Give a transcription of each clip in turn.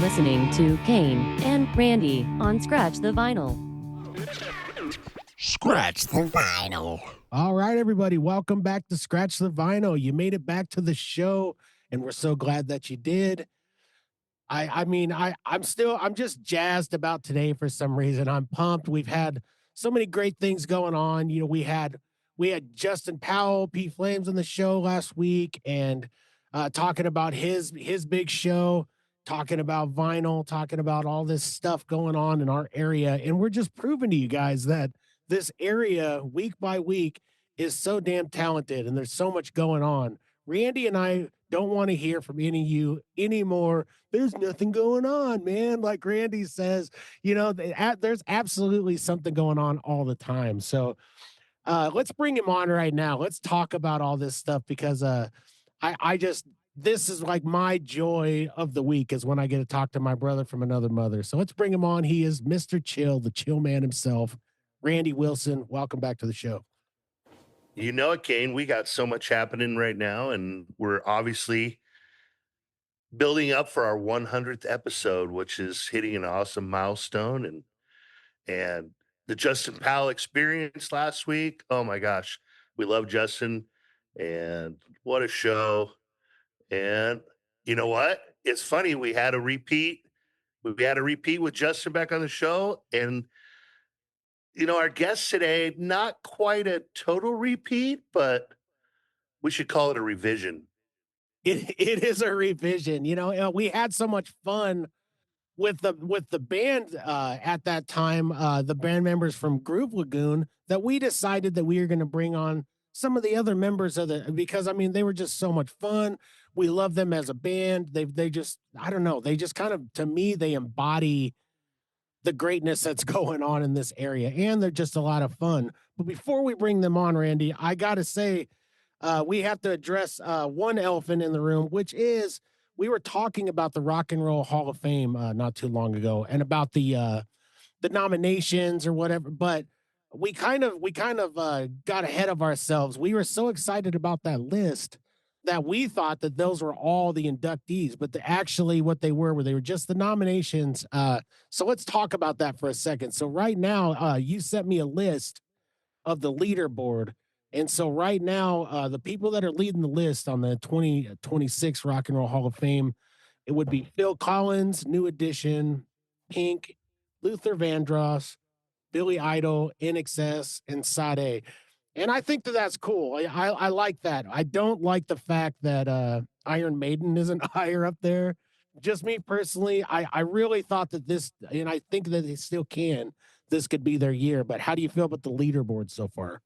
listening to Kane and Randy on Scratch the Vinyl. Scratch the Vinyl. All right, everybody, welcome back to Scratch the Vinyl. You made it back to the show, and we're so glad that you did. I'm just jazzed about today for some reason. I'm pumped. We've had so many great things going on. You know, we had Justin Powell, P Flames on the show last week, and talking about his big show, talking about vinyl, talking about all this stuff going on in our area, and we're just proving to you guys that this area, week by week, is so damn talented, and there's so much going on. Randy and I don't want to hear from any of you anymore. There's nothing going on, man. Like Randy says, you know, there's absolutely something going on all the time. So let's bring him on right now. Let's talk about all this stuff because I just, this is like my joy of the week is when I get to talk to my brother from another mother. So let's bring him on. He is Mr. Chill, the chill man himself. Randy Wilson, welcome back to the show. You know it, Kane. We got so much happening right now, and we're obviously building up for our 100th episode, which is hitting an awesome milestone. And the Justin Powell experience last week. Oh my gosh, we love Justin, and what a show! And you know what? It's funny. We had a repeat. We had a repeat with Justin back on the show, and you know, our guest today, not quite a total repeat, but we should call it a revision. It is a revision. You know, we had so much fun with the band at that time, the band members from Groove Lagoon, that we decided that we were going to bring on some of the other members of the because I mean they were just so much fun. We love them as a band. They just I don't know, they just kind of to me they embody the greatness that's going on in this area, and they're just a lot of fun. But before we bring them on, Randy, I got to say, we have to address one elephant in the room, which is we were talking about the Rock and Roll Hall of Fame not too long ago, and about the nominations or whatever. But we kind of got ahead of ourselves. We were so excited about that list that we thought that those were all the inductees, but actually what they were just the nominations. So let's talk about that for a second. So right now, you sent me a list of the leaderboard. And so right now, the people that are leading the list on the 2026 Rock and Roll Hall of Fame, it would be Phil Collins, New Edition, Pink, Luther Vandross, Billy Idol, NXS, and Sade. And I think that that's cool. I like that. I don't like the fact that Iron Maiden isn't higher up there. Just me personally, I really thought that this, and I think that they still can, this could be their year. But how do you feel about the leaderboard so far?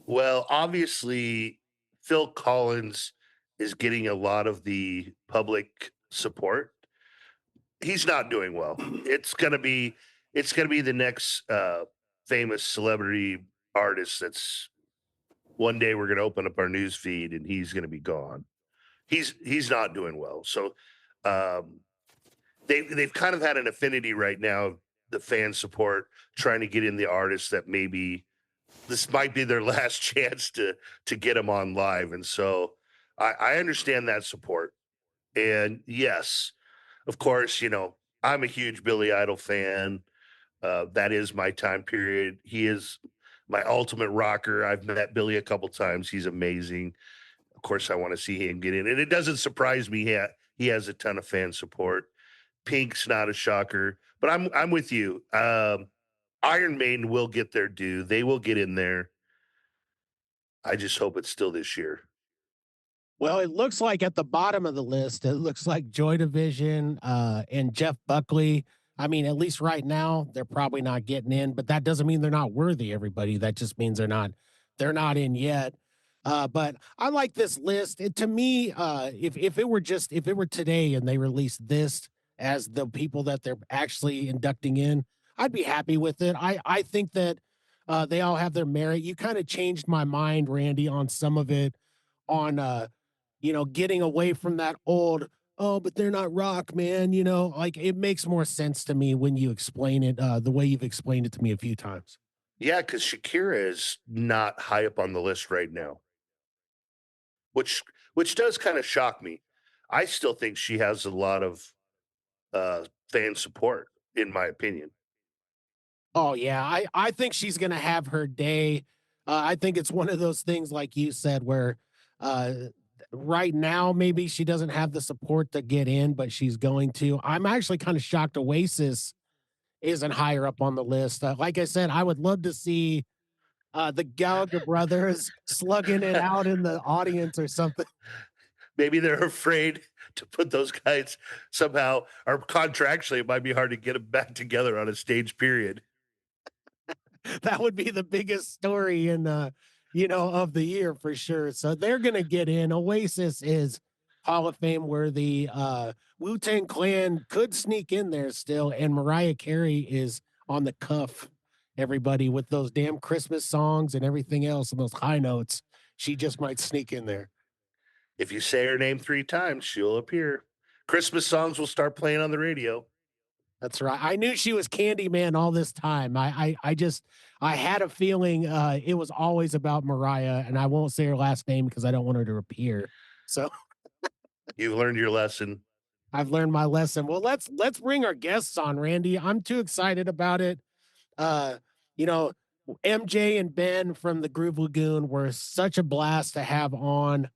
Well, obviously, Phil Collins is getting a lot of the public support. He's not doing well. It's gonna be the next famous celebrity artist that's one day we're gonna open up our news feed and he's gonna be gone. He's not doing well. So um, they've kind of had an affinity right now, the fan support, trying to get in the artists that maybe this might be their last chance to get them on live. And so I understand that support. And yes, of course, you know, I'm a huge Billy Idol fan. That is my time period. He is my ultimate rocker. I've met Billy a couple times. He's amazing. Of course, I want to see him get in. And it doesn't surprise me he has a ton of fan support. Pink's not a shocker, but I'm with you. Iron Maiden will get their due. They will get in there. I just hope it's still this year. Well, it looks like at the bottom of the list, it looks like Joy Division and Jeff Buckley. I mean, at least right now, they're probably not getting in, but that doesn't mean they're not worthy, everybody. That just means they're not in yet. But I like this list. To me, if it were if it were today and they released this as the people that they're actually inducting in, I'd be happy with it. I think that they all have their merit. You kind of changed my mind, Randy, on some of it, on getting away from that old, oh, but they're not rock, man. Like it makes more sense to me when you explain it the way you've explained it to me a few times. Yeah, because Shakira is not high up on the list right now, which which does kind of shock me. I still think she has a lot of fan support, in my opinion. Oh yeah, I think she's gonna have her day. I think it's one of those things like you said where uh right now maybe she doesn't have the support to get in, but she's going to. I'm actually kind of shocked Oasis isn't higher up on the list. Like I said, I would love to see the Gallagher brothers slugging it out in the audience or something. Maybe they're afraid to put those guys somehow, or contractually, it might be hard to get them back together on a stage period. That would be the biggest story in of the year for sure. So they're gonna get in. Oasis is Hall of Fame worthy. Wu-Tang Clan could sneak in there still, and Mariah Carey is on the cuff, everybody, with those damn Christmas songs and everything else and those high notes. She just might sneak in there. If you say her name 3 times, she'll appear. Christmas songs will start playing on the radio. That's right. I knew she was Candyman all this time. I had a feeling it was always about Mariah, and I won't say her last name because I don't want her to appear. So You've learned your lesson. I've learned my lesson. Well, let's bring our guests on, Randy. I'm too excited about it. Uh, you know, MJ and Ben from the Groove Lagoon were such a blast to have on.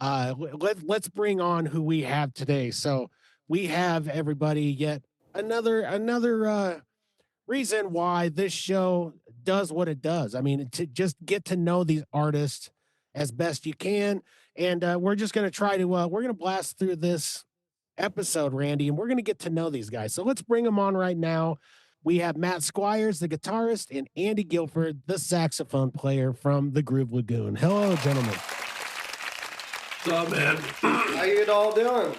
Let's bring on who we have today. So we have everybody yet another reason why this show does what it does. I mean, to just get to know these artists as best you can. And we're just going to try to, we're going to blast through this episode, Randy, and we're going to get to know these guys. So let's bring them on right now. We have Matt Squires, the guitarist, and Andy Guilford, the saxophone player from the Groove Lagoon. Hello, gentlemen. What's up, man? How you all doing?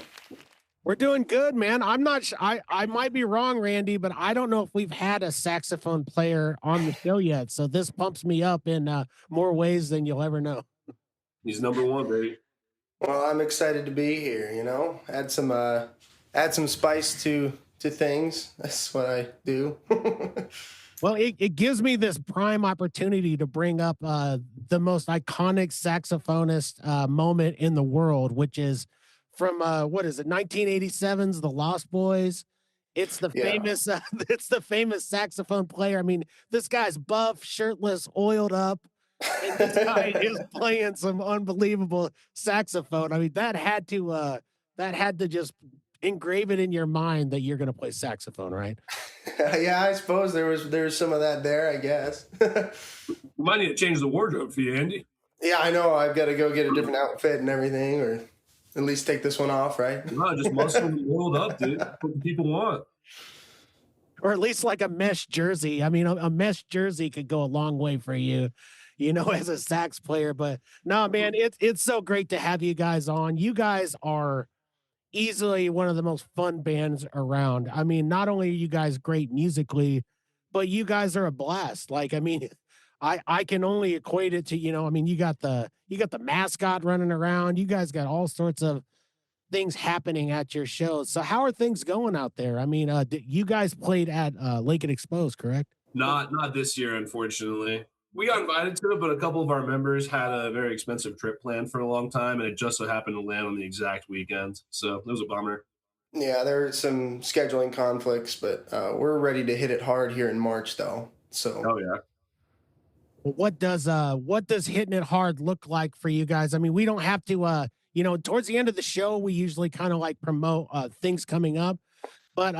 We're doing good, man. I'm not sure. I might be wrong, Randy, but I don't know if we've had a saxophone player on the show yet. So this pumps me up in more ways than you'll ever know. He's number one, baby. Well, I'm excited to be here. Add some spice to things. That's what I do. Well, it gives me this prime opportunity to bring up the most iconic saxophonist moment in the world, which is from what is it, 1987's The Lost Boys. It's the Yeah. famous it's the famous saxophone player. I mean, this guy's buff, shirtless, oiled up, and this guy is playing some unbelievable saxophone. I mean, that had to just engrave it in your mind that you're going to play saxophone, right? Yeah, I suppose there was some of that there, I guess. We might need to change the wardrobe for you, Andy. Yeah, I know. I've got to go get a different outfit and everything, or at least take this one off, right? No, just muscle and rolled up, dude. What the people want. Or at least like a mesh jersey. I mean, a mesh jersey could go a long way for you, as a sax player. But no, man, it's so great to have you guys on. You guys are easily one of the most fun bands around. I mean, not only are you guys great musically, but you guys are a blast. Like, I mean, I can only equate it to, I mean, you got the mascot running around. You guys got all sorts of things happening at your shows. So how are things going out there? I mean, you guys played at Lake and Exposed, correct? Not this year, unfortunately. We got invited to it, but a couple of our members had a very expensive trip planned for a long time, and it just so happened to land on the exact weekend. So it was a bummer. Yeah, there are some scheduling conflicts, but we're ready to hit it hard here in March, though. So. Oh yeah. What does hitting it hard look like for you guys? I mean, we don't have to towards the end of the show we usually kind of like promote things coming up. But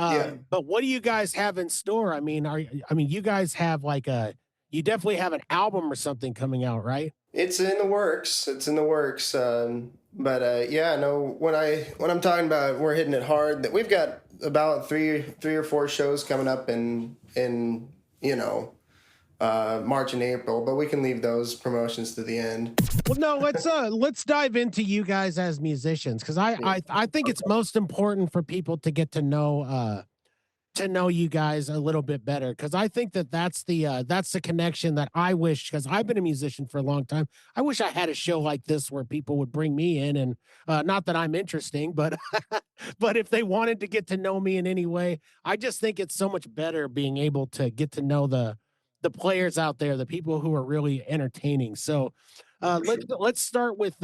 but what do you guys have in store? I mean, you guys have you definitely have an album or something coming out, right? It's in the works. But yeah, no. When I'm talking about we're hitting it hard, that we've got about three or four shows coming up in March and April, but we can leave those promotions to the end. Well, no, let's dive into you guys as musicians, because I think it's most important for people to get to know you guys a little bit better, because I think that's the connection that I wish, because I've been a musician for a long time. I wish I had a show like this where people would bring me in, and not that I'm interesting, but but if they wanted to get to know me in any way, I just think it's so much better being able to get to know the players out there, the people who are really entertaining. So let's start with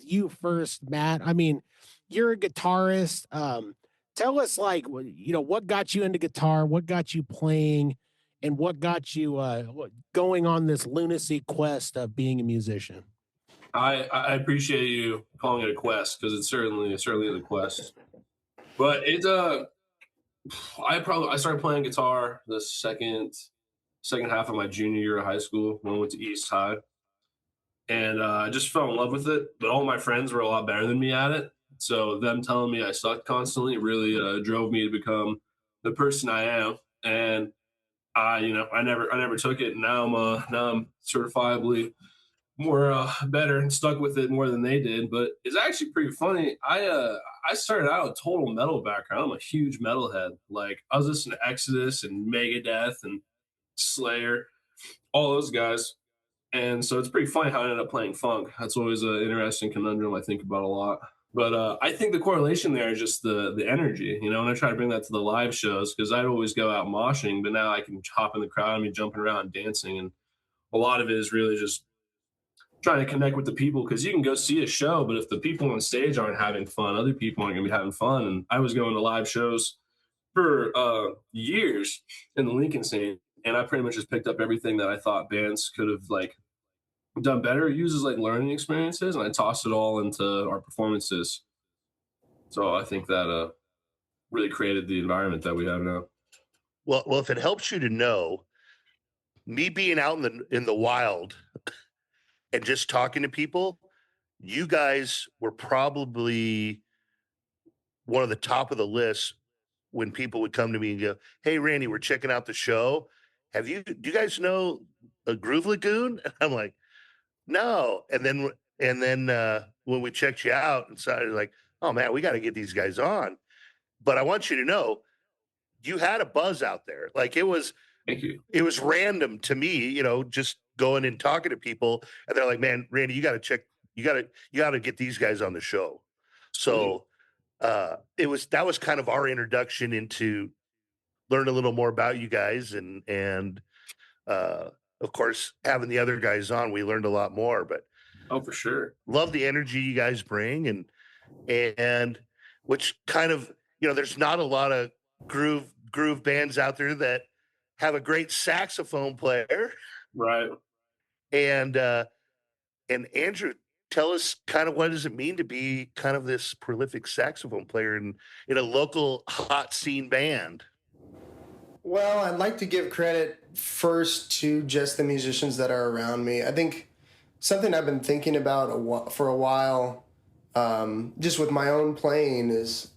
you first, Matt. I mean, you're a guitarist. Tell us, like, what got you into guitar, what got you playing, and what got you going on this lunacy quest of being a musician. I appreciate you calling it a quest because it's certainly is a quest. But it's I started playing guitar the second half of my junior year of high school when I went to East High, and I just fell in love with it. But all my friends were a lot better than me at it, so them telling me I sucked constantly really drove me to become the person I am. And I never took it. Now I'm certifiably more better and stuck with it more than they did. But it's actually pretty funny. I started out a total metal background. I'm a huge metalhead. Like I was listening to Exodus and Megadeth and Slayer, all those guys. And so it's pretty funny how I ended up playing funk. That's always an interesting conundrum I think about a lot. But I think the correlation there is just the energy, and I try to bring that to the live shows because I'd always go out moshing, but now I can hop in the crowd and be jumping around and dancing. And a lot of it is really just trying to connect with the people because you can go see a show, but if the people on stage aren't having fun, other people aren't going to be having fun. And I was going to live shows for years in the Lincoln scene, and I pretty much just picked up everything that I thought bands could have like done better, uses like learning experiences, and I tossed it all into our performances. So I think that really created the environment that we have now. Well, if it helps you to know, me being out in the wild and just talking to people, you guys were probably one of the top of the list when people would come to me and go, "Hey, Randy, we're checking out the show. Do you guys know a Groove Lagoon?" And I'm like, "No." And then when we checked you out and started like, "Oh man, we got to get these guys on." But I want you to know, you had a buzz out there. Like Thank you. it was random to me, just going and talking to people, and they're like, "Man, Randy, you got to get these guys on the show." So that was kind of our introduction into learn a little more about you guys, and uh, of course having the other guys on, we learned a lot more. But Oh, for sure. love the energy you guys bring, and which kind of there's not a lot of groove bands out there that have a great saxophone player. Right. And Andrew, tell us kind of what does it mean to be kind of this prolific saxophone player in a local hot scene band? Well, I'd like to give credit first to just the musicians that are around me. I think something I've been thinking about for a while, just with my own playing, is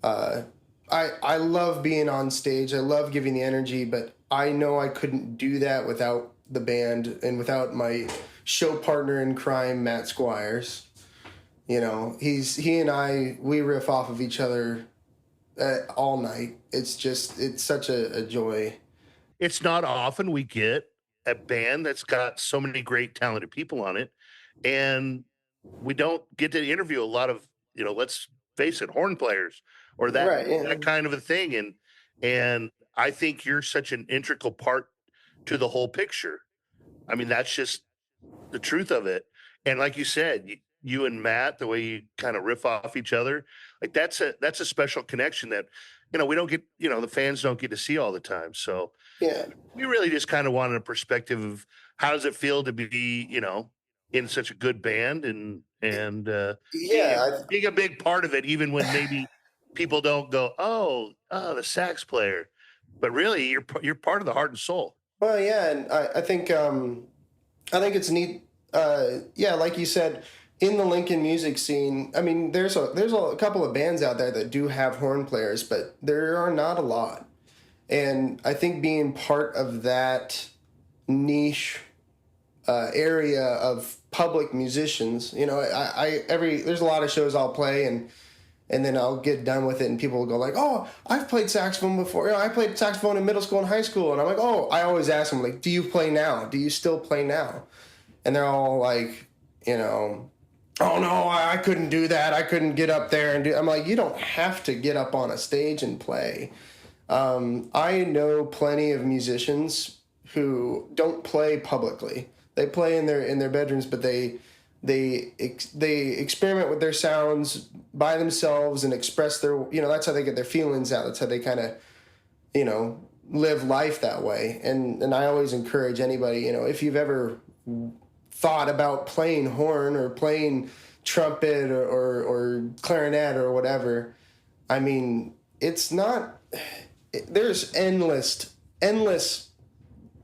I love being on stage. I love giving the energy, but I know I couldn't do that without the band and without my show partner in crime, Matt Squires. He and I, we riff off of each other all night. It's such a joy. It's not often we get a band that's got so many great talented people on it, and we don't get to interview a lot of let's face it, horn players or that Right, yeah. that kind of a thing. And I think you're such an integral part to the whole picture. I mean, that's just the truth of it. And like you said, you and Matt, the way you kind of riff off each other, like that's a special connection that we don't get, the fans don't get to see all the time. So Yeah. we really just kind of wanted a perspective of how does it feel to be, in such a good band and being a big part of it, even when maybe people don't go, oh, the sax player, but really you're part of the heart and soul. Well, yeah, and I think it's neat. Yeah, like you said, in the Lincoln music scene, I mean, there's a couple of bands out there that do have horn players, but there are not a lot. And I think being part of that niche area of public musicians, there's a lot of shows I'll play and then I'll get done with it and people will go like, "Oh, I've played saxophone before. I played saxophone in middle school and high school." And I'm like, "Oh," I always ask them like, "Do you play now? Do you still play now?" And they're all like, "Oh no, I couldn't do that. I couldn't get up there and do." I'm like, "You don't have to get up on a stage and play." I know plenty of musicians who don't play publicly. They play in their bedrooms, but they they experiment with their sounds by themselves and express their, that's how they get their feelings out. That's how they kind of, live life that way. And I always encourage anybody, if you've ever thought about playing horn or playing trumpet or clarinet or whatever, I mean, it's not, there's endless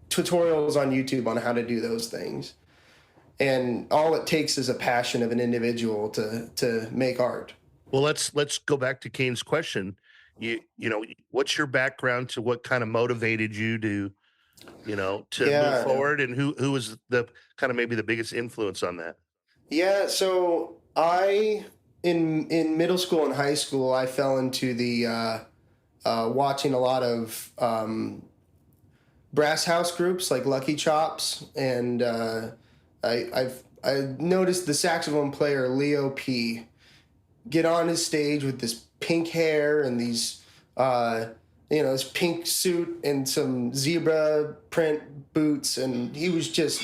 tutorials on YouTube on how to do those things. And all it takes is a passion of an individual to make art. Well, let's go back to Kane's question. What's your background to what kind of motivated you to move forward, and who was the kind of maybe the biggest influence on that? Yeah, so in middle school and high school, I fell into the watching a lot of brass house groups like Lucky Chops, and I noticed the saxophone player Leo P get on his stage with this pink hair and these this pink suit and some zebra print boots, and he was just,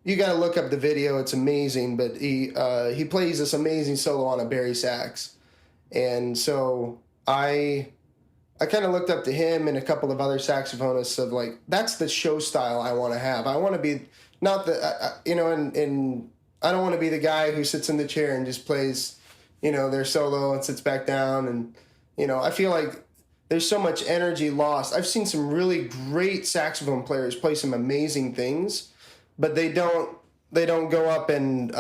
you got to look up the video, it's amazing. But he plays this amazing solo on a Barry sax, and so I kind of looked up to him and a couple of other saxophonists of like, that's the show style I want to have. I want to be not the and I don't want to be the guy who sits in the chair and just plays their solo and sits back down. And I feel like there's so much energy lost. I've seen some really great saxophone players play some amazing things, but they don't go up and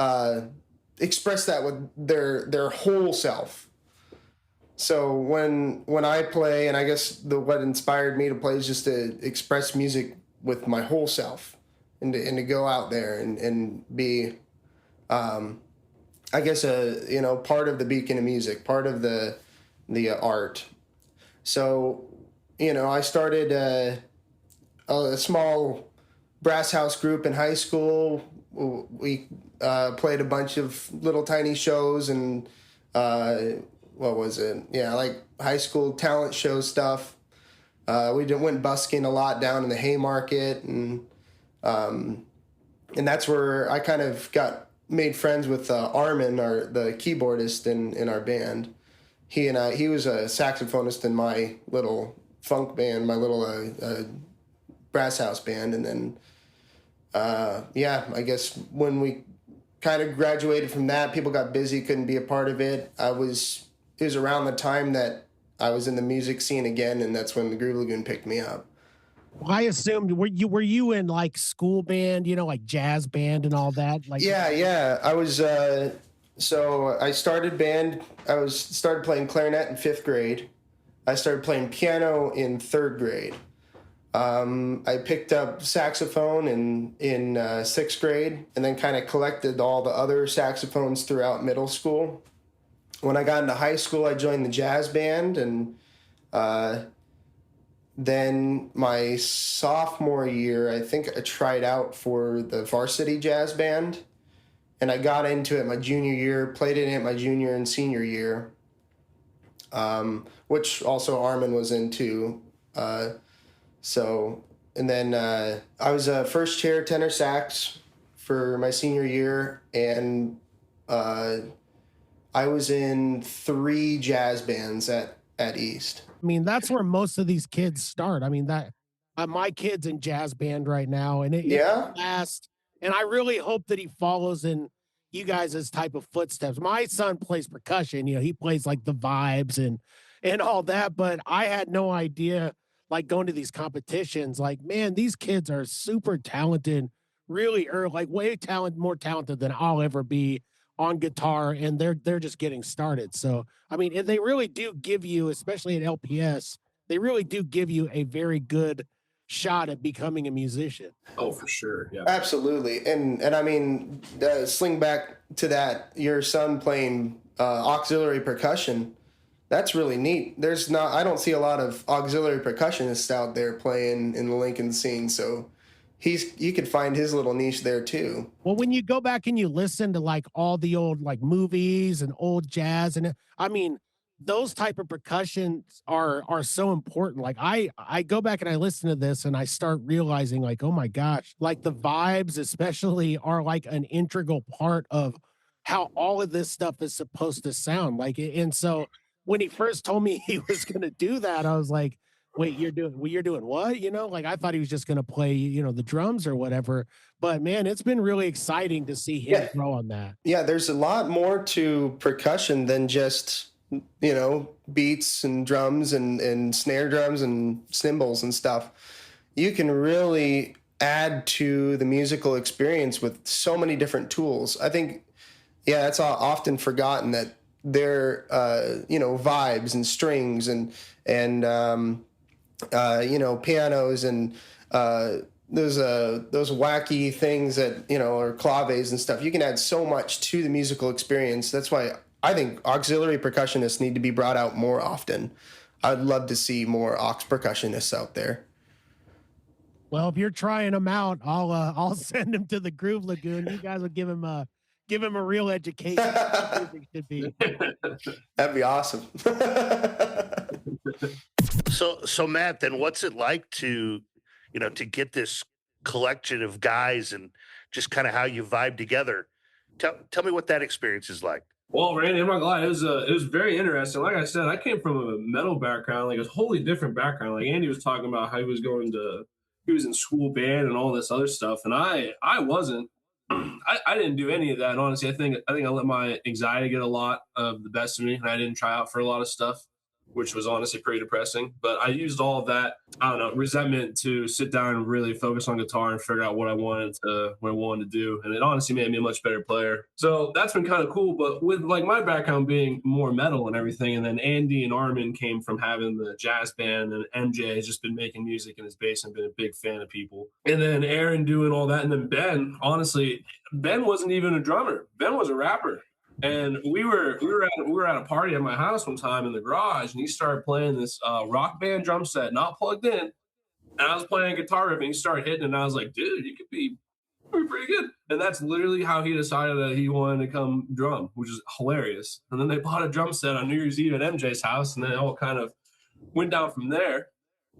express that with their whole self. So when I play, and I guess what inspired me to play is just to express music with my whole self, and to go out there and be, I guess part of the beacon of music, part of the art. So I started a small brass house group in high school. We played a bunch of little tiny shows and what was it? Yeah, like high school talent show stuff. We went busking a lot down in the Haymarket, and that's where I kind of made friends with Armin, the keyboardist in our band. He was a saxophonist in my little funk band, my little brass house band, and then I guess when we kind of graduated from that, people got busy, couldn't be a part of it. It was around the time that I was in the music scene again, and that's when the Groove Lagoon picked me up. Well, I assumed were you in like school band, like jazz band and all that? Like yeah. I was so I started band. I started playing clarinet in 5th grade. I started playing piano in 3rd grade. I picked up saxophone in 6th grade, and then kind of collected all the other saxophones throughout middle school. When I got into high school, I joined the jazz band, and then my sophomore year, I think I tried out for the varsity jazz band, and I got into it my junior year, played in it my junior and senior year, which also Armin was into. And then I was a first chair tenor sax for my senior year, and I was in 3 jazz bands at East. I mean, that's where most of these kids start. I mean, that my kid's in jazz band right now, and it's fast. And I really hope that he follows in you guys' type of footsteps. My son plays percussion. He plays like the vibes and all that. But I had no idea, like going to these competitions, like, man, these kids are super talented, really early, like more talented than I'll ever be on guitar, and they're just getting started. So I mean, they really do give you, especially at LPS, they really do give you a very good shot at becoming a musician. Oh, for sure. Yeah, absolutely. And I mean, sling back to that, your son playing auxiliary percussion, that's really neat. I don't see a lot of auxiliary percussionists out there playing in the Lincoln scene, so you could find his little niche there too. Well, when you go back and you listen to like all the old like movies and old jazz, and I mean, those type of percussions are so important. Like I go back and I listen to this and I start realizing like, oh my gosh, like the vibes especially are like an integral part of how all of this stuff is supposed to sound. Like, and so when he first told me he was going to do that, I was like, wait, you're doing what? You know, like I thought he was just going to play, you know, the drums or whatever. But man, it's been really exciting to see him Yeah. grow on that. Yeah, there's a lot more to percussion than just, you know, beats and drums and snare drums and cymbals and stuff. You can really add to the musical experience with so many different tools. I think, yeah, that's often forgotten that there, you know, vibes and strings and you know, pianos and those wacky things that, you know, are claves and stuff. You can add so much to the musical experience. That's why I think auxiliary percussionists need to be brought out more often. I'd love to see more aux percussionists out there. Well, if you're trying them out, I'll send him to the Groove Lagoon. You guys will give him a real education. What music should be. That'd be awesome. So Matt, then what's it like to, you know, to get this collection of guys and just kind of how you vibe together? Tell me what that experience is like. Well, Randy, I'm not glad. It was very interesting. Like I said, I came from a metal background, like a wholly different background. Like Andy was talking about how he was in school band and all this other stuff, and I wasn't. I didn't do any of that. Honestly, I think I let my anxiety get a lot of the best of me, and I didn't try out for a lot of stuff, which was honestly pretty depressing. But I used all of that, I don't know, resentment to sit down and really focus on guitar and figure out what I wanted to do. And it honestly made me a much better player. So that's been kind of cool. But with like my background being more metal and everything, and then Andy and Armin came from having the jazz band, and MJ has just been making music in his basement, been a big fan of people. And then Aaron doing all that. And then Ben, honestly, Ben wasn't even a drummer. Ben was a rapper. And we were at a party at my house one time in the garage, and he started playing this rock band drum set, not plugged in. And I was playing guitar riff, and he started hitting it, and I was like, dude, you could be pretty good. And that's literally how he decided that he wanted to come drum, which is hilarious. And then they bought a drum set on New Year's Eve at MJ's house, and then it all kind of went down from there.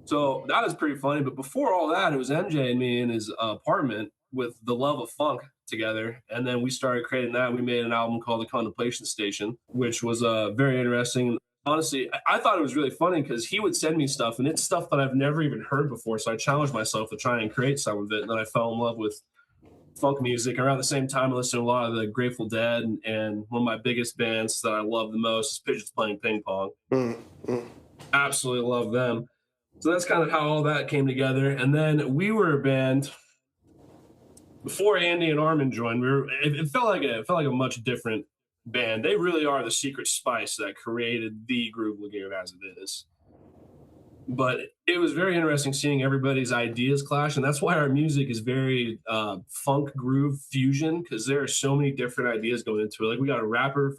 So that was pretty funny. But before all that, it was MJ and me in his apartment with the love of funk together, and then we started creating that. We made an album called The Contemplation Station, which was very interesting. Honestly, I thought it was really funny because he would send me stuff, and it's stuff that I've never even heard before, so I challenged myself to try and create some of it, and then I fell in love with funk music. Around the same time, I listened to a lot of the Grateful Dead, and one of my biggest bands that I love the most is Pigeons Playing Ping Pong. Absolutely love them. So that's kind of how all that came together. And then we were a band before Andy and Armin joined. It felt like a much different band. They really are the secret spice that created the Groove Lagoon as it is. But it was very interesting seeing everybody's ideas clash, and that's why our music is very funk groove fusion, because there are so many different ideas going into it. Like we got rappers,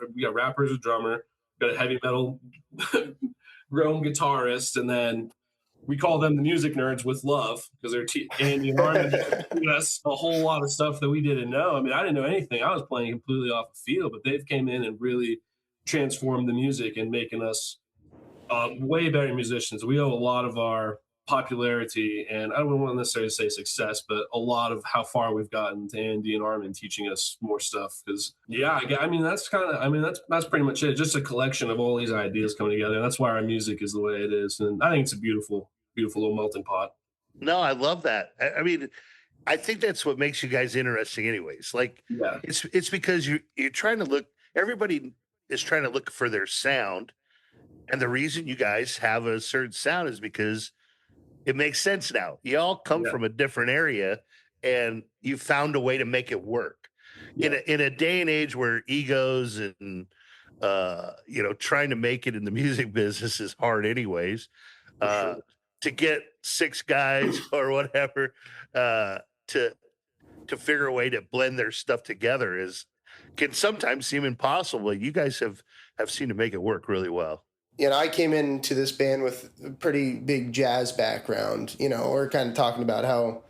a drummer, we got a heavy metal grown guitarist, and then we call them the music nerds with love because they're Andy and Armin teaching us a whole lot of stuff that we didn't know. I mean, I didn't know anything. I was playing completely off the field, but they've came in and really transformed the music and making us way better musicians. We owe a lot of our popularity, and I don't want to necessarily say success, but a lot of how far we've gotten to Andy and Armin teaching us more stuff. Because that's pretty much it. Just a collection of all these ideas coming together. And that's why our music is the way it is. And I think it's a beautiful, beautiful little melting pot. No, I love that. I mean, I think that's what makes you guys interesting, anyways. Like, yeah, it's because you're trying to look. Everybody is trying to look for their sound, and the reason you guys have a certain sound is because it makes sense now. You all come from a different area, and you found a way to make it work. In a day and age where egos and trying to make it in the music business is hard, anyways. Sure. To get 6 guys or whatever to figure a way to blend their stuff together can sometimes seem impossible. You guys have seemed to make it work really well. You know, I came into this band with a pretty big jazz background. You know, we're kind of talking about how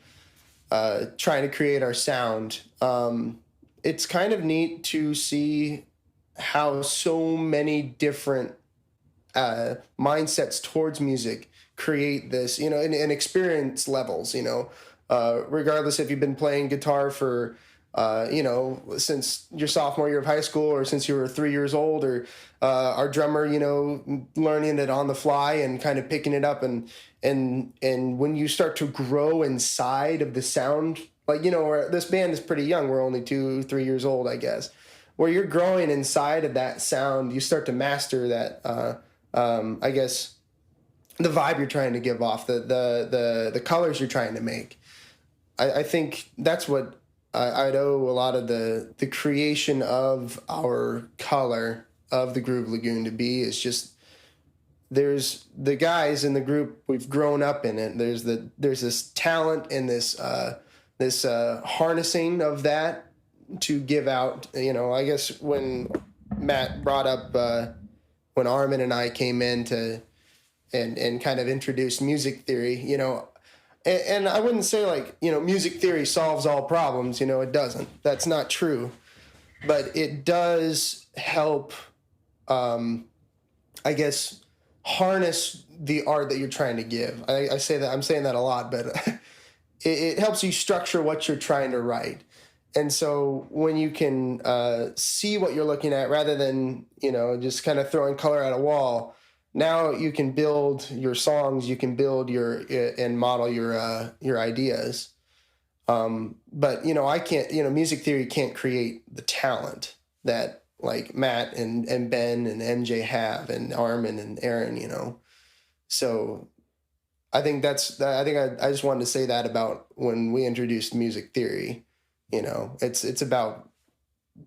trying to create our sound. It's kind of neat to see how so many different mindsets towards music create this, you know, and experience levels, you know, regardless if you've been playing guitar for, you know, since your sophomore year of high school or since you were 3 years old, or our drummer, you know, learning it on the fly and kind of picking it up. And when you start to grow inside of the sound, like, you know, this band is pretty young. We're only 2-3 years old, I guess. Where you're growing inside of that sound, you start to master that, I guess, the vibe you're trying to give off, the colors you're trying to make. I think that's what I'd owe a lot of the creation of our color of the Groove Lagoon to be, is just, there's the guys in the group, we've grown up in it. There's this talent and this harnessing of that to give out, you know. I guess when Matt brought up when Armin and I came in to and kind of introduced music theory, you know, and I wouldn't say like, you know, music theory solves all problems, you know, it doesn't. That's not true. But it does help, I guess, harness the art that you're trying to give. I say that, I'm saying that a lot, but it helps you structure what you're trying to write. And so when you can see what you're looking at rather than, you know, just kind of throwing color at a wall, now you can build your songs, you can build your and model your ideas. But, you know, I can't, you know, music theory can't create the talent that like Matt and Ben and MJ have, and Armin and Aaron, you know. So I think I just wanted to say that about when we introduced music theory. You know, it's about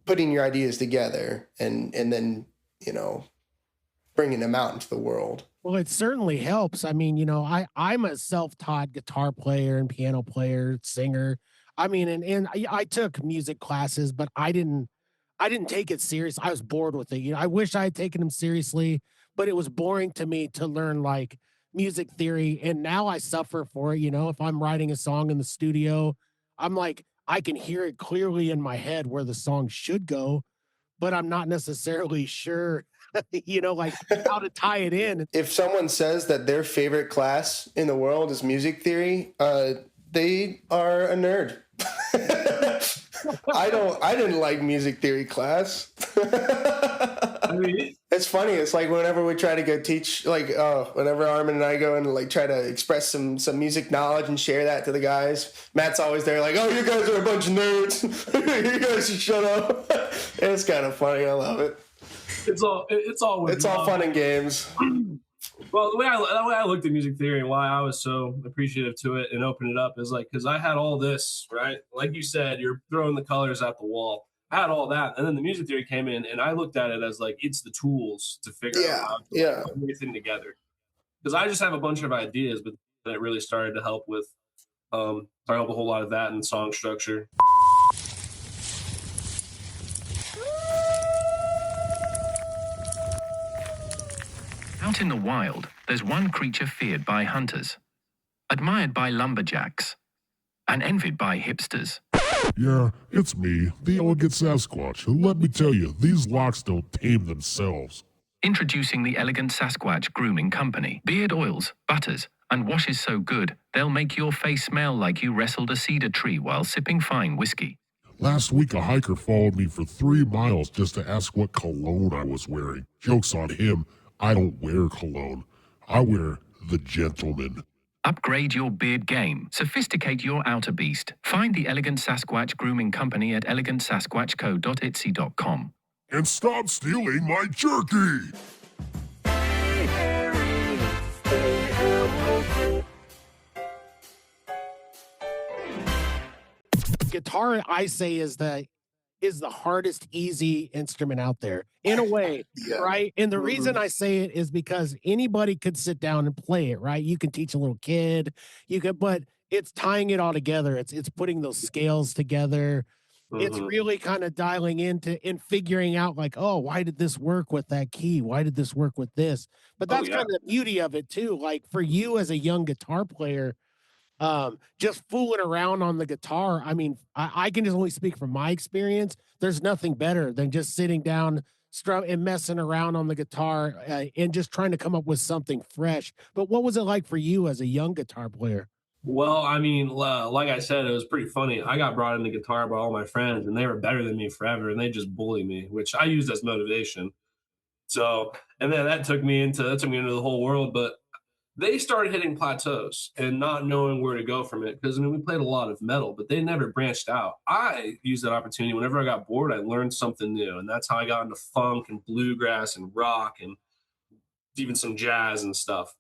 putting your ideas together and then, you know, bringing them out into the world. Well, it certainly helps. I mean, you know, I'm a self-taught guitar player and piano player, singer. I mean, and I took music classes, but I didn't take it serious. I was bored with it. You know, I wish I had taken them seriously, but it was boring to me to learn like music theory. And now I suffer for it. You know, if I'm writing a song in the studio, I'm like, I can hear it clearly in my head where the song should go, but I'm not necessarily sure, you know, like how to tie it in. If someone says that their favorite class in the world is music theory, they are a nerd. I didn't like music theory class. I mean, it's funny. It's like whenever we try to go teach, like, whenever Armin and I go and like try to express some music knowledge and share that to the guys, Matt's always there like, oh, you guys are a bunch of nerds. You guys should shut up. And it's kind of funny. I love it. it's all fun and games. Well, the way I looked at music theory and why I was so appreciative to it and opened it up is like, because I had all this, right? Like you said, you're throwing the colors at the wall. I had all that, and then the music theory came in, and I looked at it as like it's the tools to figure out how to put everything together. Because I just have a bunch of ideas, but it really started to help with a whole lot of that and song structure. Out in the wild, there's one creature feared by hunters, admired by lumberjacks, and envied by hipsters. Yeah, it's me, the elegant Sasquatch, and let me tell you, these locks don't tame themselves. Introducing the Elegant Sasquatch Grooming Company. Beard oils, butters, and washes so good, they'll make your face smell like you wrestled a cedar tree while sipping fine whiskey. Last week, a hiker followed me for 3 miles just to ask what cologne I was wearing. Joke's on him. I don't wear cologne. I wear the gentleman. Upgrade your beard game. Sophisticate your outer beast. Find the Elegant Sasquatch Grooming Company at elegantsasquatchco.etsy.com. And stop stealing my jerky! Guitar, I say, is the hardest easy instrument out there in a way, right? And the reason I say it is because anybody could sit down and play it, right? You can teach a little kid, but it's tying it all together. It's putting those scales together. It's really kind of dialing into and figuring out like, oh, why did this work with that key? Why did this work with this? But that's kind of the beauty of it too. Like for you as a young guitar player, just fooling around on the guitar. I mean, I can just only speak from my experience. There's nothing better than just sitting down, and messing around on the guitar and just trying to come up with something fresh. But what was it like for you as a young guitar player? Well, I mean, like I said, it was pretty funny. I got brought into guitar by all my friends, and they were better than me forever, and they just bullied me, which I used as motivation. So, and then that took me into the whole world. But they started hitting plateaus and not knowing where to go from it. Because I mean, we played a lot of metal, but they never branched out. I used that opportunity. Whenever I got bored, I learned something new, and that's how I got into funk and bluegrass and rock and even some jazz and stuff.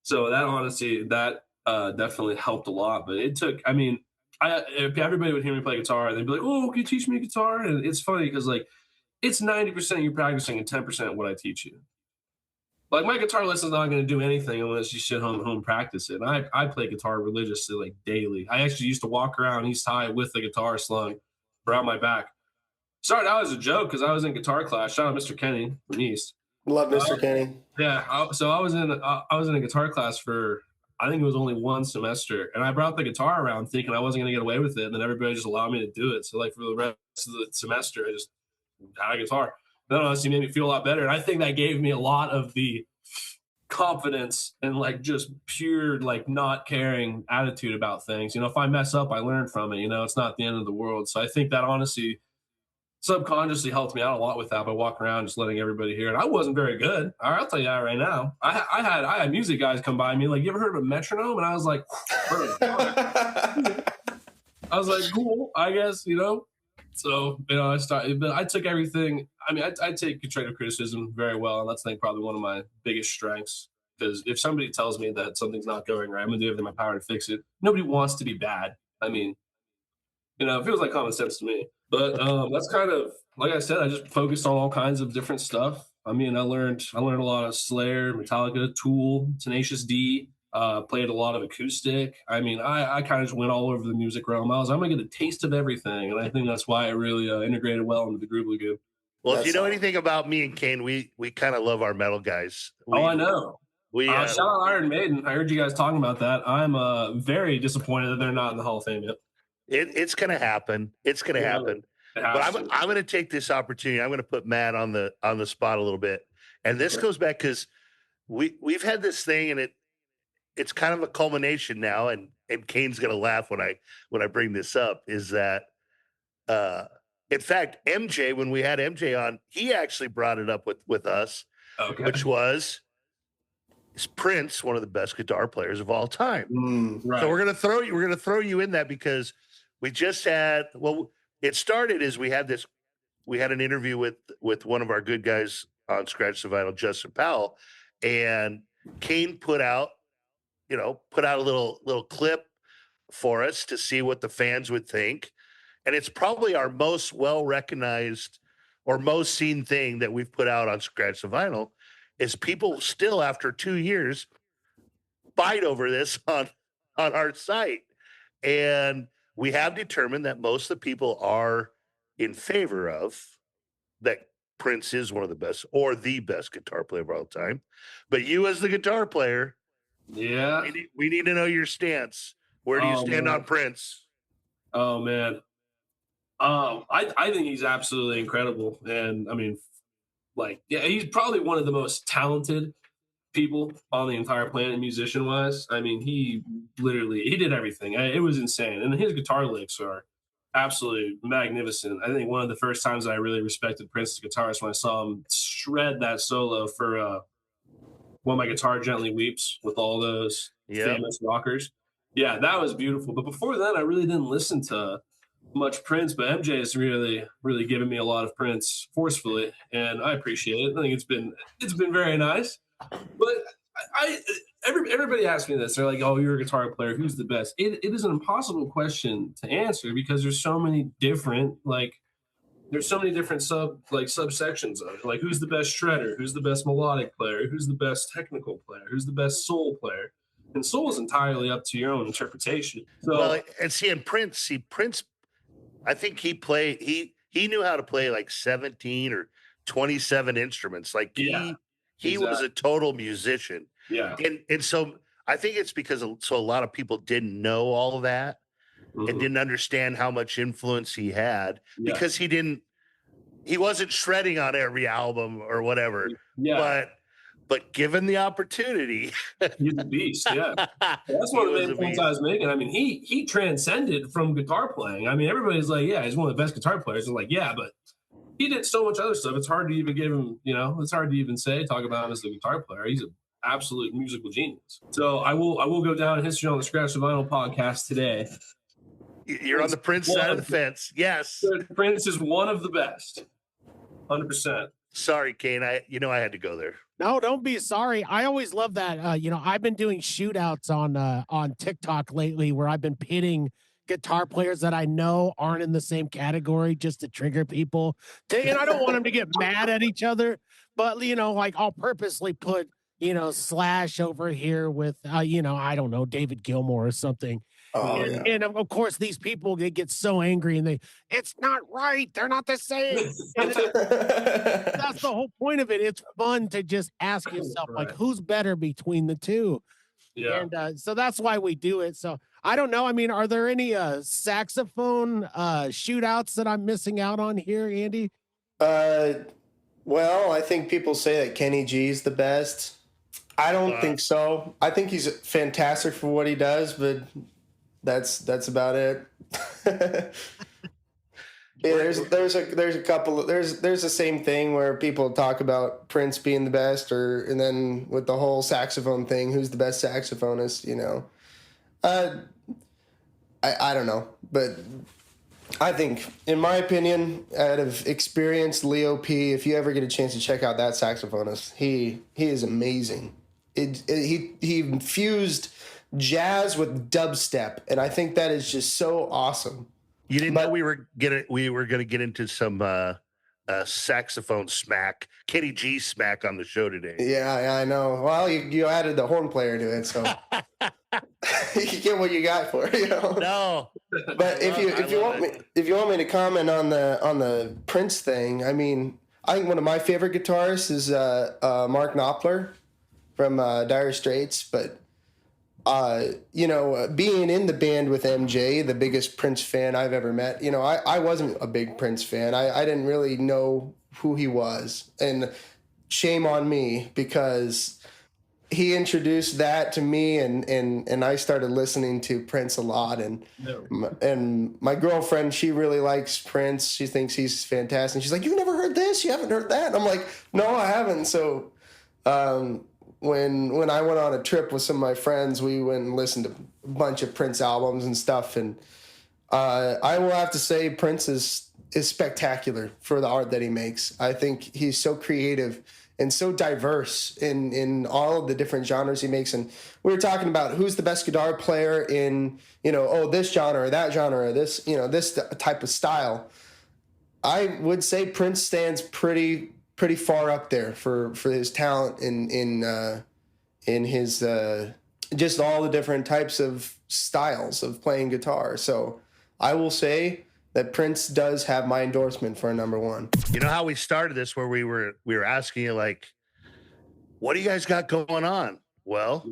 So that honestly, that definitely helped a lot. But it took, I mean, if everybody would hear me play guitar, they'd be like, "Oh, can you teach me guitar?" And it's funny because like it's 90% you practicing and 10% what I teach you. Like my guitar lesson's not going to do anything unless you sit home and practice it. And I play guitar religiously, like daily. I actually used to walk around East High with the guitar slung around my back. Started out as a joke because I was in guitar class. Shout out Mr. Kenny from East. Love Mr. Kenny. Yeah, so I was in a guitar class for I think it was only one semester, and I brought the guitar around thinking I wasn't going to get away with it, and then everybody just allowed me to do it. So like for the rest of the semester, I just had a guitar. That honestly made me feel a lot better, and I think that gave me a lot of the confidence and like just pure like not caring attitude about things. You know, if I mess up, I learn from it. You know, it's not the end of the world. So I think that honestly subconsciously helped me out a lot with that by walking around just letting everybody hear it. I wasn't very good. All right, I'll tell you that right now. I had music guys come by me like, "You ever heard of a metronome?" And I was like, I was like, "Cool, I guess," you know. So you know, but I took everything. I mean, I take constructive criticism very well, and that's I think probably one of my biggest strengths. Because if somebody tells me that something's not going right, I'm gonna do everything in my power to fix it. Nobody wants to be bad. I mean, you know, it feels like common sense to me. But that's kind of like I said. I just focused on all kinds of different stuff. I mean, I learned a lot of Slayer, Metallica, Tool, Tenacious D. Played a lot of acoustic. I mean, I kind of just went all over the music realm. I'm gonna get a taste of everything, and I think that's why I really integrated well into the Groove Lagoon. Well, if you know anything about me and Kane, we kind of love our metal guys. I know. Shout out Iron Maiden. I heard you guys talking about that. I'm very disappointed that they're not in the Hall of Fame yet. It's going to happen. It's going to happen. But I'm going to take this opportunity. I'm going to put Matt on the spot a little bit. And this goes back because we've had this thing, and it's kind of a culmination now. And Kane's going to laugh when I bring this up. Is that in fact MJ, when we had MJ on, he actually brought it up with us, which was is Prince one of the best guitar players of all time. Right. So we're gonna throw you in that because we just had it started as we had an interview with one of our good guys on Scratch the Vinyl, Justin Powell, and Kane put out a little clip for us to see what the fans would think. And it's probably our most well-recognized or most seen thing that we've put out on Scratch the Vinyl is people still after 2 years fight over this on our site. And we have determined that most of the people are in favor of that Prince is one of the best or the best guitar player of all time. But you as the guitar player, yeah, we need to know your stance. Where do you stand on Prince? Oh man. I think he's absolutely incredible. And I mean, like, yeah, he's probably one of the most talented people on the entire planet musician wise. I mean, he did everything. It was insane. And his guitar licks are absolutely magnificent. I think one of the first times that I really respected Prince's guitarist when I saw him shred that solo for When My Guitar Gently Weeps with all those famous rockers. Yeah, that was beautiful. But before that, I really didn't listen to much Prince, but MJ has really, really given me a lot of Prince forcefully, and I appreciate it. I think it's been very nice. But everybody asks me this. They're like, "Oh, you're a guitar player. Who's the best?" It is an impossible question to answer because there's so many different subsections of it. Like, who's the best shredder? Who's the best melodic player? Who's the best technical player? Who's the best soul player? And soul is entirely up to your own interpretation. So, Prince, I think he knew how to play like 17 or 27 instruments. Like he was a total musician. Yeah. And so I think it's because a lot of people didn't know all of that and didn't understand how much influence he had because he didn't he wasn't shredding on every album or whatever. Yeah, But given the opportunity, he's a beast. Yeah, that's he one of the was main a points beast. I was making. I mean, he transcended from guitar playing. I mean, everybody's like, yeah, he's one of the best guitar players. I'm like, yeah, but he did so much other stuff. It's hard to even give him, it's hard to even talk about him as a guitar player. He's an absolute musical genius. So I will go down in history on the Scratch the Vinyl podcast today. You're on the Prince side of the fence. Yes. Prince is one of the best. 100%. Sorry, Kane. I had to go there. No, don't be sorry. I always love that. I've been doing shootouts on TikTok lately where I've been pitting guitar players that I know aren't in the same category just to trigger people. And I don't want them to get mad at each other, but like I'll purposely put Slash over here with I don't know, David Gilmour or something. Oh, And of course, these people, they get so angry and it's not right. They're not the same. And that's the whole point of it. It's fun to just ask yourself, like, who's better between the two? Yeah. And so that's why we do it. So I don't know. I mean, are there any saxophone shootouts that I'm missing out on here, Andy? Well, I think people say that Kenny G's the best. I don't think so. I think he's fantastic for what he does, but that's about it. Yeah, there's a couple of, there's the same thing where people talk about Prince being the best, and then with the whole saxophone thing, who's the best saxophonist? I don't know, but I think, in my opinion, out of experience, Leo P, if you ever get a chance to check out that saxophonist, he is amazing. He infused jazz with dubstep, and I think that is just so awesome. You didn't know we were gonna get into some saxophone smack, Kenny G smack on the show today. Yeah, I know. Well, you added the horn player to it, so you get what you got for it, No, but if you want me to comment on the Prince thing, I mean, I think one of my favorite guitarists is Mark Knopfler from Dire Straits, but being in the band with MJ, the biggest Prince fan I've ever met, I wasn't a big Prince fan. I didn't really know who he was. And shame on me, because he introduced that to me, and I started listening to Prince a lot. And my girlfriend, she really likes Prince. She thinks he's fantastic. And she's like, "You've never heard this? You haven't heard that?" And I'm like, "No, I haven't." So when I went on a trip with some of my friends, we went and listened to a bunch of Prince albums and stuff. And I will have to say Prince is spectacular for the art that he makes. I think he's so creative and so diverse in all of the different genres he makes. And we were talking about who's the best guitar player in, this genre or that genre or this, this type of style. I would say Prince stands pretty far up there for his talent in his just all the different types of styles of playing guitar. So I will say that Prince does have my endorsement for a number one. You know how we started this, where we were asking you, like, what do you guys got going on? Well,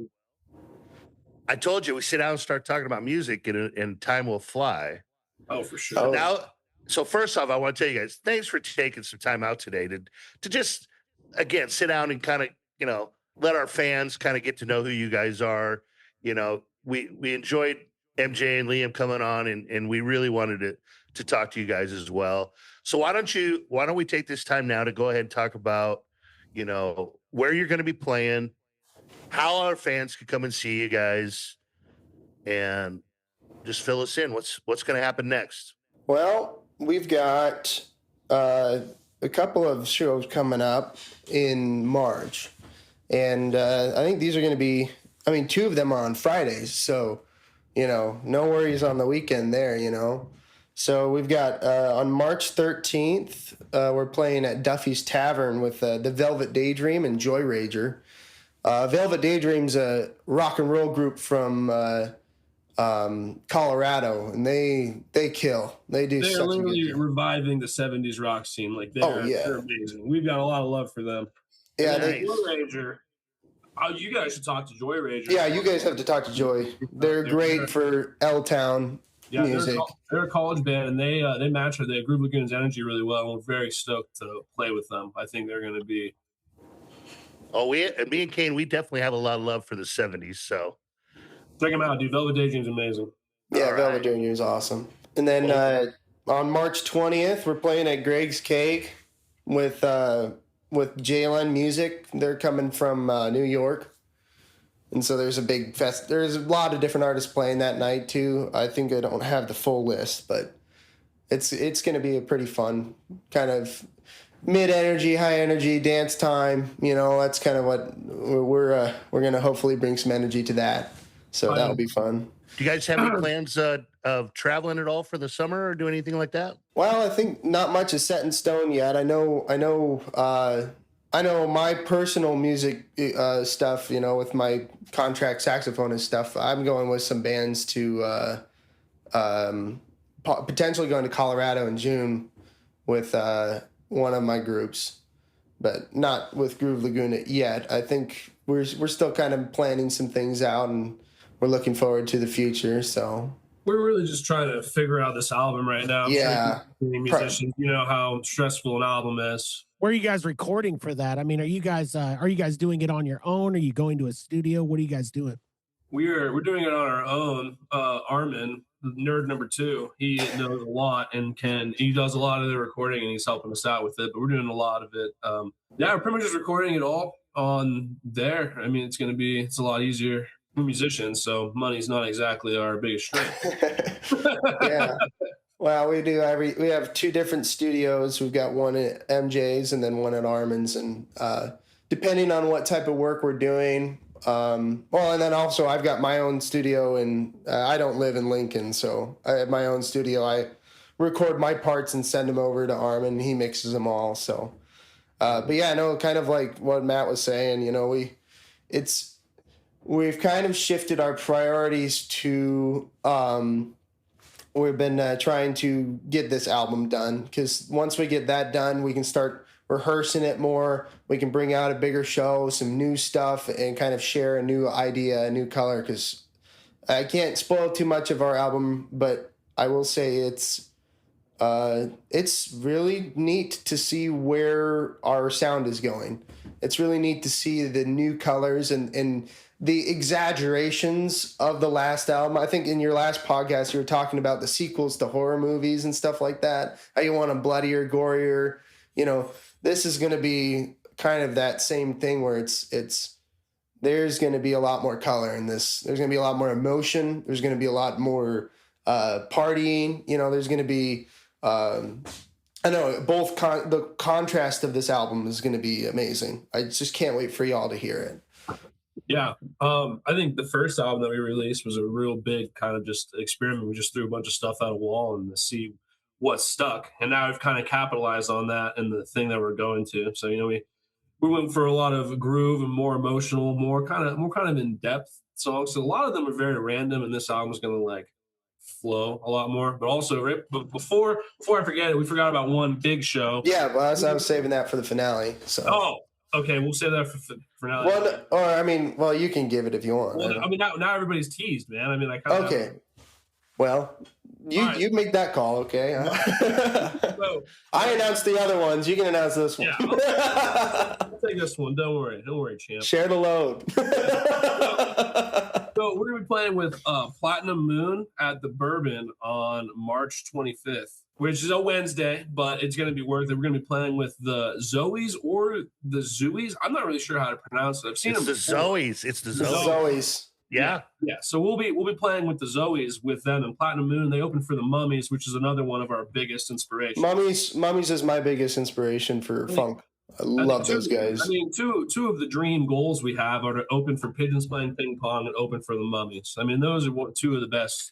I told you we sit down and start talking about music, and time will fly. Oh, for sure. So first off, I want to tell you guys, thanks for taking some time out today to just, again, sit down and kind of, let our fans kind of get to know who you guys are. We enjoyed MJ and Liam coming on, and we really wanted to talk to you guys as well. So why don't we take this time now to go ahead and talk about, where you're going to be playing, how our fans can come and see you guys, and just fill us in. What's going to happen next? Well, we've got a couple of shows coming up in March, and I think these are going to be, two of them are on Fridays, so, no worries on the weekend there, So we've got on March 13th, we're playing at Duffy's Tavern with the Velvet Daydream and Joy Rager. Velvet Daydream's a rock and roll group from Colorado, and they kill. They're literally reviving the 70s rock scene. Like they're amazing. We've got a lot of love for them. Yeah, Joy Rager. You guys should talk to Joy Rager. Yeah, you guys have to talk to Joy. They're great for L-Town. Yeah, music. they're a college band, and they match the Groove Lagoon's energy really well. And we're very stoked to play with them. I think they're going to be. Oh, me and Kane, we definitely have a lot of love for the '70s. So Check them out, dude. Velvet Daydream's amazing. Yeah, All Velvet right. Junior is awesome. And then on March 20th, we're playing at Greg's Cake with Jalen Music. They're coming from New York. And so there's a big fest. There's a lot of different artists playing that night too. I think I don't have the full list, but it's going to be a pretty fun kind of mid-energy, high-energy dance time. You know, that's kind of what we're going to hopefully bring some energy to that. So that'll be fun. do you guys have any plans of traveling at all for the summer or do anything like that? Well, I think not much is set in stone yet. I know my personal music stuff. You know, with my contract saxophonist stuff, I'm going with some bands to potentially going to Colorado in June with one of my groups, but not with Groove Lagoon yet. I think we're still kind of planning some things out, and we're looking forward to the future. So We're really just trying to figure out this album right now. Yeah. Musicians, you know how stressful an album is. Where are you guys recording for that? I mean, are you guys doing it on your own? Are you going to a studio? What are you guys doing? We're doing it on our own. Armin, nerd number 2, he knows a lot and he does a lot of the recording and he's helping us out with it. But we're doing a lot of it. We're pretty much just recording it all on there. I mean, it's a lot easier. We're musicians, so money's not exactly our biggest strength. Yeah. Well, we have 2 different studios. We've got one at MJ's and then one at Armin's, and depending on what type of work we're doing. And then also I've got my own studio, and I don't live in Lincoln, so I have my own studio. I record my parts and send them over to Armin. He mixes them all. So, but yeah, I know, kind of like what Matt was saying. You know, we've kind of shifted our priorities to. We've been trying to get this album done, because once we get that done, we can start rehearsing it more. We can bring out a bigger show, some new stuff, and kind of share a new idea, a new color. Because I can't spoil too much of our album, but I will say it's really neat to see where our sound is going. It's really neat to see the new colors and the exaggerations of the last album. I think in your last podcast, you were talking about the sequels to horror movies and stuff like that. How you want them bloodier, gorier. You know, this is going to be kind of that same thing where there's going to be a lot more color in this. There's going to be a lot more emotion. There's going to be a lot more partying. You know, there's going to be, I know the contrast of this album is going to be amazing. I just can't wait for y'all to hear it. Yeah. I think the first album that we released was a real big kind of just experiment. We just threw a bunch of stuff at a wall and to see what stuck. And now we've kind of capitalized on that and the thing that we're going to. So, you know, we went for a lot of groove and more emotional, more kind of in-depth songs. So a lot of them are very random, and this album is going to like flow a lot more. But also, right, but before I forget it, we forgot about one big show. Yeah, well, I was saving that for the finale. So. Oh, okay, we'll save that for now. Well, you can give it if you want. Well, I mean, now everybody's teased, man. I mean, I kind of okay. Well, you make that call, okay? So, I announced the other ones. You can announce this one. Yeah, I'll take this one. Don't worry, champ. Share the load. So we're gonna be playing with Platinum Moon at the Bourbon on March 25th, which is a Wednesday, but it's gonna be worth it. We're gonna be playing with the Zoes or the Zooies. I'm not really sure how to pronounce it. I've seen them. It's the Zoes. It's the Zoes. Zoes. Yeah. So we'll be playing with the Zoes with them and Platinum Moon. They open for the Mummies, which is another one of our biggest inspirations. Mummies is my biggest inspiration for funk. I love those guys. I mean, two of the dream goals we have are to open for Pigeons Playing Ping Pong and open for the Mummies. I mean, those are two of the best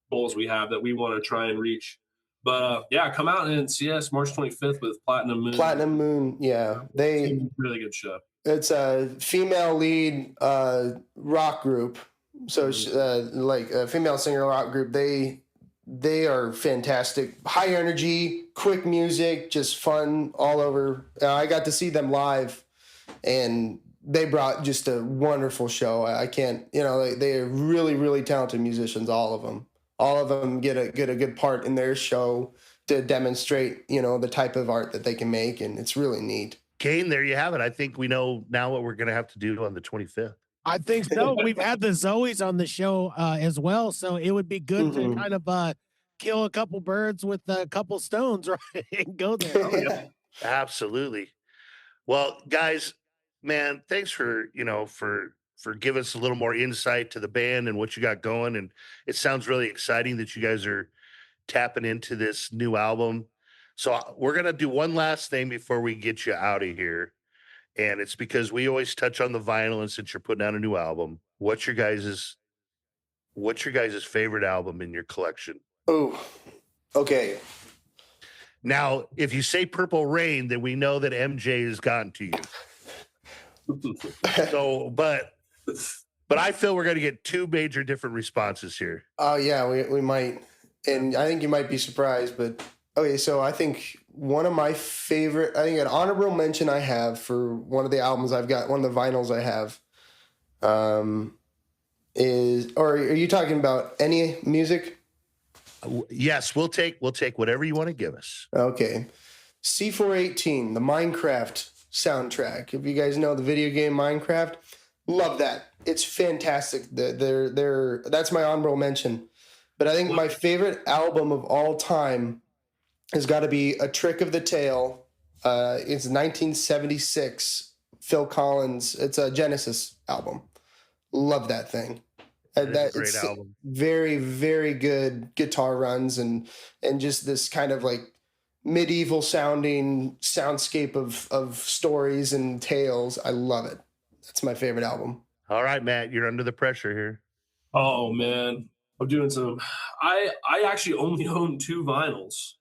goals we have that we want to try and reach. But come out and see us March 25th with Platinum Moon. Platinum Moon, yeah, really good show. It's a female lead rock group, so like a female singer rock group. They are fantastic, high energy, quick music, just fun all over. I got to see them live, and they brought just a wonderful show. I can't, they are really, really talented musicians, all of them. all of them get a good part in their show to demonstrate, the type of art that they can make, and it's really neat. Kane, there you have it. I think we know now what we're going to have to do on the 25th. I think so. We've had the Zoes on the show as well, so it would be good to kind of kill a couple birds with a couple stones, right? And go there. Oh, yeah. Absolutely. Well, guys, man, thanks for giving us a little more insight to the band and what you got going. And it sounds really exciting that you guys are tapping into this new album. So we're gonna do one last thing before we get you out of here. And it's because we always touch on the vinyl, and since you're putting out a new album, what's your guys' favorite album in your collection? Oh, okay. Now, if you say Purple Rain, then we know that MJ has gotten to you. So, but I feel we're going to get two major different responses here. Oh yeah, we might, and I think you might be surprised. But okay, so I think one of my favorite, I think an honorable mention I have for one of the albums I've got, one of the vinyls I have, is, or are you talking about any music? Yes, we'll take whatever you want to give us. Okay. C418, the Minecraft soundtrack. If you guys know the video game Minecraft, love that. It's fantastic. That's my honorable mention. But I think my favorite album of all time has got to be A Trick of the Tail. It's 1976, Phil Collins. It's a Genesis album. Love that thing. That's a great album. Very, very good guitar runs and just this kind of like medieval sounding soundscape of stories and tales. I love it. That's my favorite album. All right, Matt, you're under the pressure here. Oh man, I'm doing some. I actually only own 2 vinyls.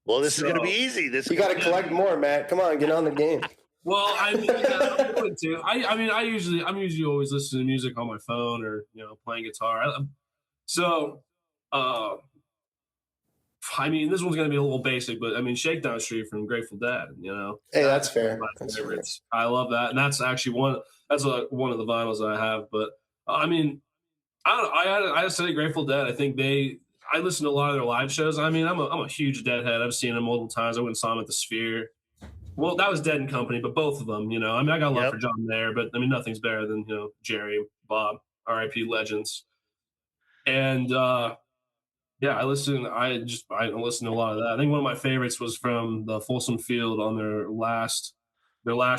Well, this is going to be easy. You got to collect more, Matt. Come on, get on the game. Well, I mean, yeah, I'm going to. I'm usually always listening to music on my phone or playing guitar. I mean, this one's going to be a little basic, but I mean, Shakedown Street from Grateful Dead. Hey, that's fair. My favorites. I love that, and that's actually one of the vinyls that I have. But I mean, I say Grateful Dead. I think I listen to a lot of their live shows. I mean, I'm a huge Deadhead. I've seen them multiple times. I went and saw them at the Sphere. Well, that was Dead and Company, but both of them, I mean, I got love for John Mayer, but I mean, nothing's better than, Jerry, Bob, RIP legends. And, yeah, I listen to a lot of that. I think one of my favorites was from the Folsom Field on their last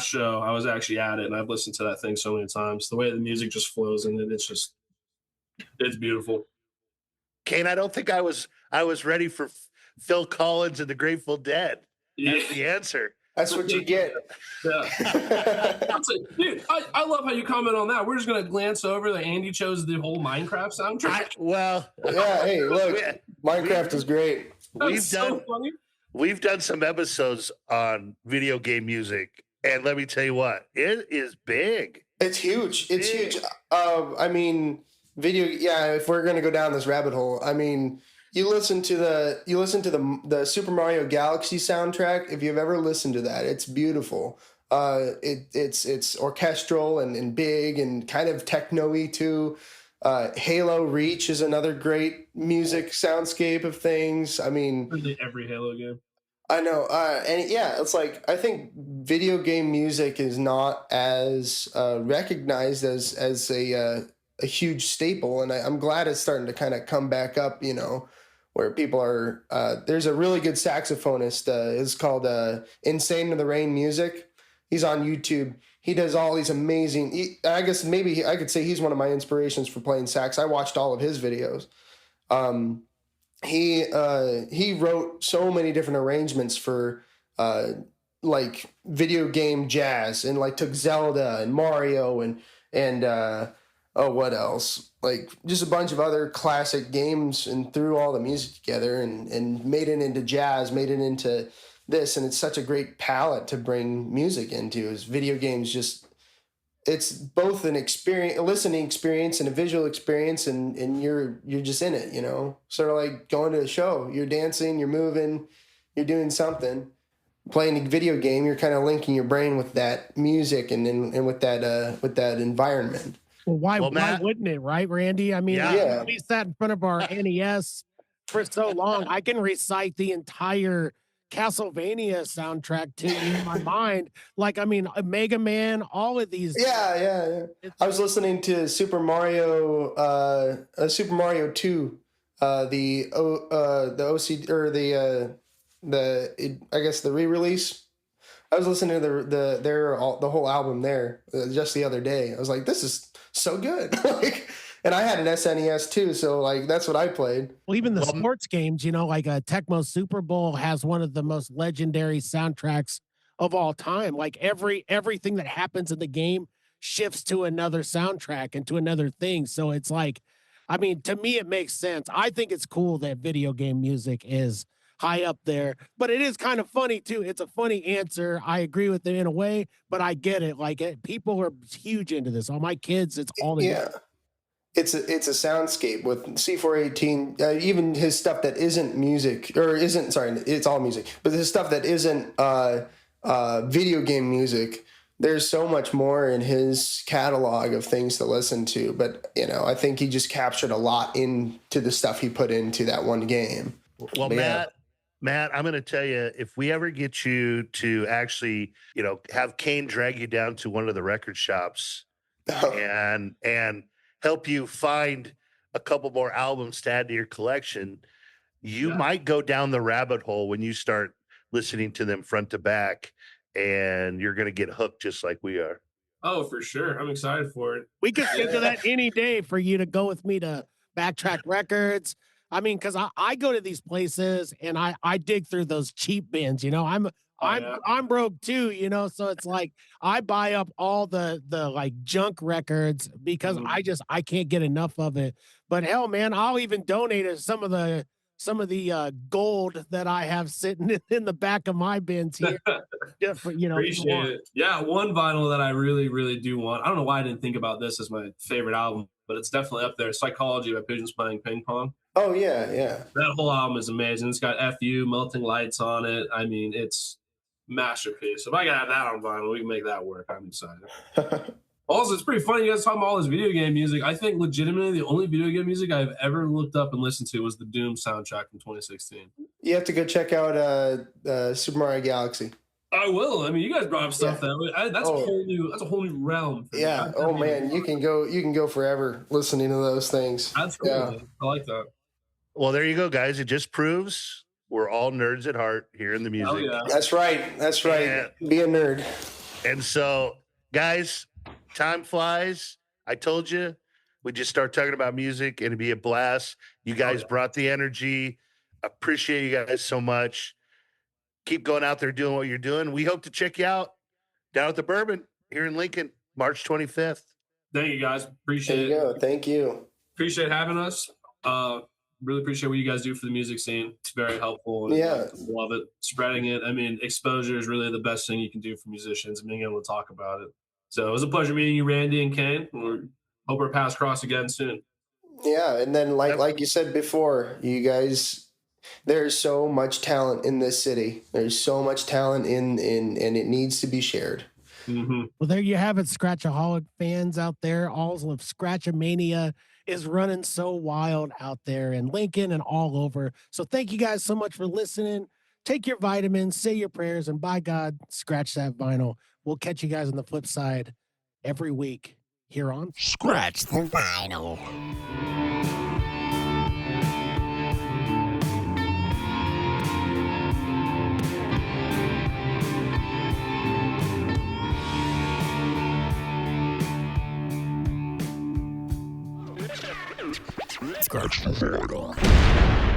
show. I was actually at it, and I've listened to that thing so many times. The way the music just flows in it, it's beautiful. Kane, I don't think I was ready for Phil Collins and the Grateful Dead. That's the answer. That's what you get. Yeah. Dude, I love how you comment on that. We're just going to glance over that Andy chose the whole Minecraft soundtrack. Yeah, hey, look, Minecraft is great. We've done some episodes on video game music, and let me tell you what, it is big. It's huge. It's huge. I mean, if we're going to go down this rabbit hole, I mean, you listen to the Super Mario Galaxy soundtrack. If you've ever listened to that, it's beautiful. It's orchestral and big and kind of techno-y too. Halo Reach is another great music soundscape of things. I mean, every Halo game. I know, and yeah, it's like I think video game music is not as recognized as a huge staple, and I'm glad it's starting to kind of come back up. Where people are, there's a really good saxophonist. It's called Insane in the Rain Music. He's on YouTube. He does all these amazing. I guess maybe I could say he's one of my inspirations for playing sax. I watched all of his videos. He wrote so many different arrangements for like video game jazz, and like took Zelda and Mario and what else? Like just a bunch of other classic games and threw all the music together and made it into jazz, made it into this. And it's such a great palette to bring music into. Is video games it's both an experience, a listening experience and a visual experience, and you're just in it, sort of like going to a show. You're dancing, you're moving, you're doing something. Playing a video game, you're kind of linking your brain with that music and with that environment. Well, why Matt, wouldn't it, right, Randy? I mean, Yeah. we sat in front of our NES for so long. I can recite the entire Castlevania soundtrack to you in my mind. Like, I mean, Mega Man, all of these. Yeah. I was listening to Super Mario 2, the OC or I guess the re-release. I was listening to the whole album there just the other day. I was like, this is so good. Like, and I had an SNES too, so like that's what I played. Well, even the sports games, you know, like Tecmo Super Bowl has one of the most legendary soundtracks of all time. Like everything that happens in the game shifts to another soundtrack and to another thing. So it's like, I mean, to me, it makes sense. I think it's cool that video game music is high up there, but it is kind of funny too. It's a funny answer. I agree with it in a way, but I get it. Like people are huge into this. All my kids, it's all they Yeah. It's a soundscape with C418. Even his stuff that isn't music or isn't it's all music, but his stuff that isn't video game music. There's so much more in his catalog of things to listen to. But you know, I think he just captured a lot into the stuff he put into that one game. Well, But Matt, I'm going to tell you, if we ever get you to actually, you know, have Kane drag you down to one of the record shops and help you find a couple more albums to add to your collection, you might go down the rabbit hole when you start listening to them front to back, and you're going to get hooked just like we are. Oh, for sure. I'm excited for it. We could schedule that any day for you to go with me to Backtrack Records. I mean, because I go to these places and I dig through those cheap bins. You know, I'm broke too. You know, so it's like I buy up all the like junk records because I can't get enough of it. But hell, man, I'll even donate some of the gold that I have sitting in the back of my bins here. Just for, you know, Appreciate it. Yeah, one vinyl that I really, really do want. I don't know why I didn't think about this as my favorite album, but it's definitely up there. Psychology by Pigeons Playing Ping Pong. Oh yeah. That whole album is amazing. It's got FU, Melting Lights on it. I mean, it's masterpiece. If I could have that on vinyl, we can make that work. I'm excited. Also, it's pretty funny you guys talking about all this video game music. I think legitimately the only video game music I've ever looked up and listened to was the Doom soundtrack from 2016. You have to go check out Super Mario Galaxy. I will. I mean, you guys brought up stuff that way. That's a whole new realm. For me. Oh man, you can go forever listening to those things. That's cool. Yeah. I like that. Well, there you go, guys. It just proves we're all nerds at heart here in the music. Oh, yeah. That's right. Be a nerd. And so, guys, time flies. I told you we'd just start talking about music and it'd be a blast. You guys brought the energy. Appreciate you guys so much. Keep going out there doing what you're doing. We hope to check you out down at the Bourbon here in Lincoln, March 25th. Thank you, guys. Appreciate There you it. go. Thank you. Appreciate having us. Really appreciate what you guys do for the music scene. It's very helpful. And love it. Spreading it. I mean, exposure is really the best thing you can do for musicians and being able to talk about it. So it was a pleasure meeting you, Randy and Kane. Hope our paths cross again soon. Yeah, and then like you said before, you guys, there's so much talent in this city. There's so much talent and it needs to be shared. Mm-hmm. Well, there you have it, Scratchaholic fans out there. All of Scratchamania is running so wild out there in Lincoln and all over. So thank you guys so much for listening. Take your vitamins, say your prayers, and by God, scratch that vinyl. We'll catch you guys on the flip side every week here on Scratch the Vinyl. Scratch the Vinyl.